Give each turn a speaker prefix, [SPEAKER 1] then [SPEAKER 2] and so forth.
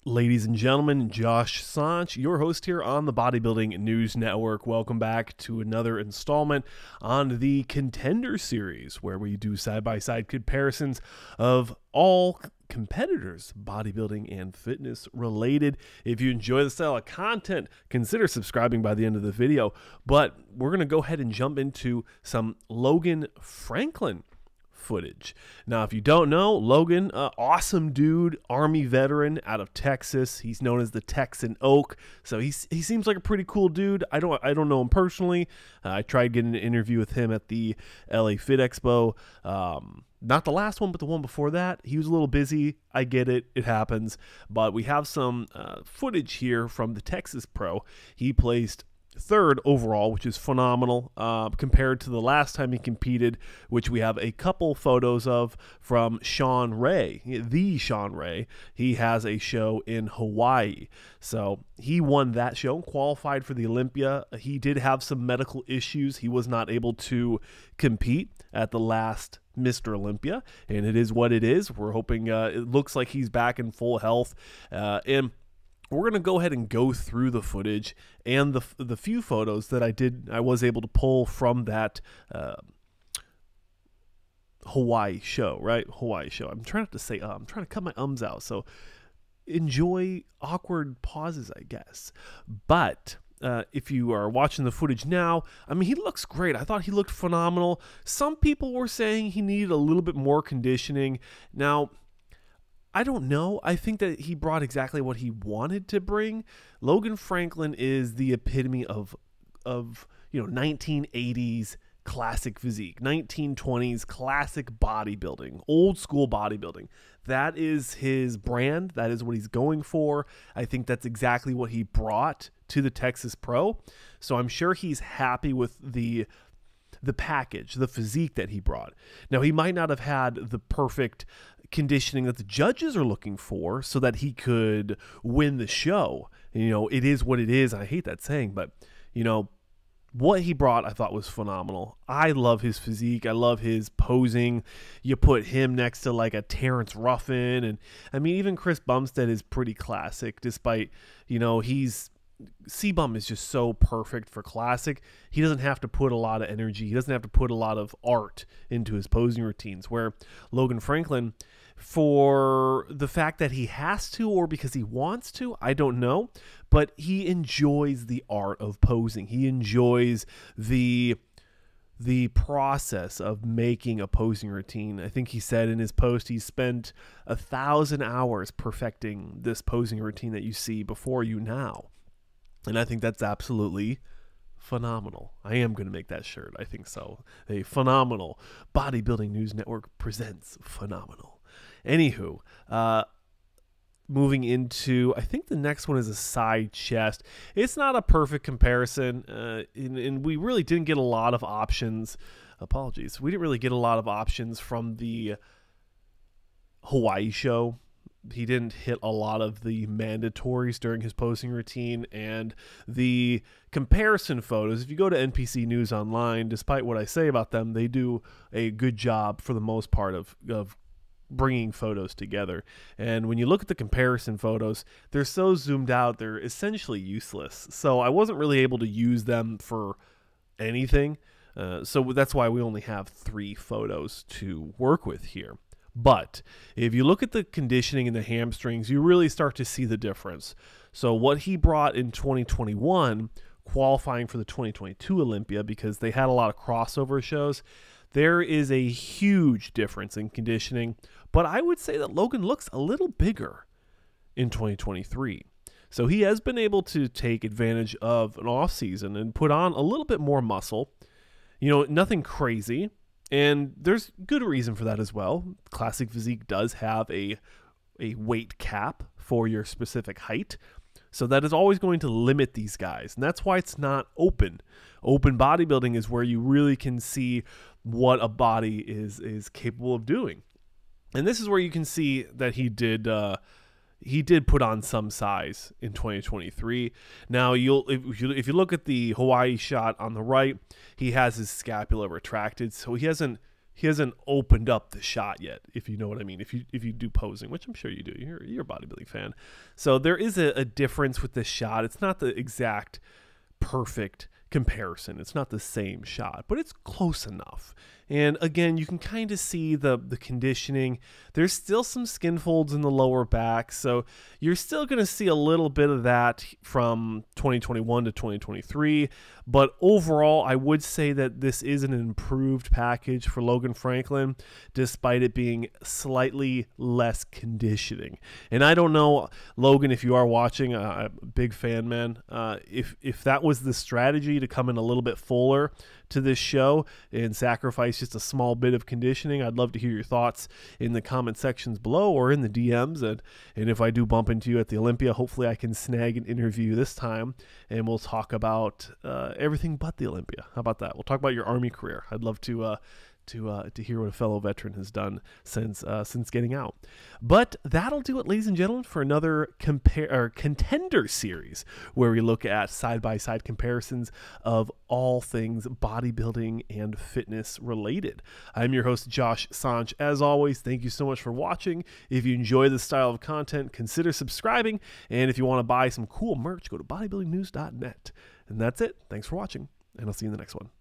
[SPEAKER 1] Ladies and gentlemen, Josh Sanch, your host here on the Bodybuilding News Network. Welcome back to another installment on the Contender Series, where we do side-by-side comparisons of all competitors, bodybuilding and fitness related. If you enjoy the style of content, consider subscribing by the end of the video. But we're going to go ahead and jump into some Logan Franklin footage. Now, if you don't know, Logan, awesome dude, Army veteran out of Texas. He's known as the Texan Oak, so he seems like a pretty cool dude. I don't know him personally. I tried getting an interview with him at the LA Fit Expo. Not the last one, but the one before that. He was a little busy. I get it. It happens. But we have some footage here from the Texas Pro. He placed third overall, which is phenomenal compared to the last time he competed, which we have a couple photos of from Shawn Ray, the Shawn Ray. He has a show in Hawaii. So he won that show, qualified for the Olympia. He did have some medical issues. He was not able to compete at the last Mr. Olympia, and it is what it is. We're hoping it looks like he's back in full health, and we're going to go ahead and go through the footage and the few photos that I was able to pull from that Hawaii show, right? Hawaii show. I'm trying not to say I'm trying to cut my ums out. So enjoy awkward pauses, I guess. But if you are watching the footage now, I mean, he looks great. I thought he looked phenomenal. Some people were saying he needed a little bit more conditioning. Now, I don't know. I think that he brought exactly what he wanted to bring. Logan Franklin is the epitome of 1980s classic physique, 1920s classic bodybuilding, old school bodybuilding. That is his brand. That is what he's going for. I think that's exactly what he brought to the Texas Pro. So I'm sure he's happy with the package, the physique that he brought. Now, he might not have had the perfect conditioning that the judges are looking for so that he could win the show. It is what it is. I hate that saying, but what he brought I thought was phenomenal. I love his physique. I love his posing. You put him next to like a Terrence Ruffin, and I mean, even Chris Bumstead is pretty classic, despite C-Bum is just so perfect for classic. He doesn't have to put a lot of energy. He doesn't have to put a lot of art into his posing routines, where Logan Franklin, for the fact that he has to or because he wants to, I don't know, but he enjoys the art of posing. He enjoys the process of making a posing routine. I think he said in his post he spent 1,000 hours perfecting this posing routine that you see before you now. And I think that's absolutely phenomenal. I am going to make that shirt. I think so. A phenomenal Bodybuilding News Network presents phenomenal. Anywho, moving into, I think the next one is a side chest. It's not a perfect comparison, and we really didn't get a lot of options. Apologies. We didn't really get a lot of options from the Hawaii show. He didn't hit a lot of the mandatories during his posing routine, and the comparison photos, if you go to NPC News Online, despite what I say about them, they do a good job for the most part of bringing photos together. And when you look at the comparison photos, they're so zoomed out, they're essentially useless. So I wasn't really able to use them for anything. So that's why we only have 3 photos to work with here. But if you look at the conditioning in the hamstrings, you really start to see the difference. So what he brought in 2021, qualifying for the 2022 Olympia, because they had a lot of crossover shows, there is a huge difference in conditioning. But I would say that Logan looks a little bigger in 2023. So he has been able to take advantage of an off season and put on a little bit more muscle. Nothing crazy. And there's good reason for that as well. Classic physique does have a weight cap for your specific height. So that is always going to limit these guys. And that's why it's not open. Open bodybuilding is where you really can see what a body is capable of doing. And this is where you can see that he did put on some size in 2023. Now, if you look at the Hawaii shot on the right, he has his scapula retracted, so he he hasn't opened up the shot yet, if you know what I mean. If you do posing, which I'm sure you do, you're a bodybuilding fan. So there is a difference with this shot. It's not the exact perfect comparison. It's not the same shot, but it's close enough. And again, you can kind of see the conditioning. There's still some skin folds in the lower back, so you're still going to see a little bit of that from 2021 to 2023. But overall, I would say that this is an improved package for Logan Franklin, despite it being slightly less conditioning. And I don't know, Logan, if you are watching, I'm a big fan, man. If that was the strategy to come in a little bit fuller to this show and sacrifice just a small bit of conditioning, I'd love to hear your thoughts in the comment sections below or in the DMs. And if I do bump into you at the Olympia, hopefully I can snag an interview this time and we'll talk about everything but the Olympia. How about that? We'll talk about your Army career. I'd love to hear what a fellow veteran has done since getting out. But that'll do it, ladies and gentlemen, for another contender series where we look at side-by-side comparisons of all things bodybuilding and fitness related. I'm your host, Josh Sanch. As always, thank you so much for watching. If you enjoy this style of content, consider subscribing. And if you want to buy some cool merch, go to bodybuildingnews.net. And that's it. Thanks for watching, and I'll see you in the next one.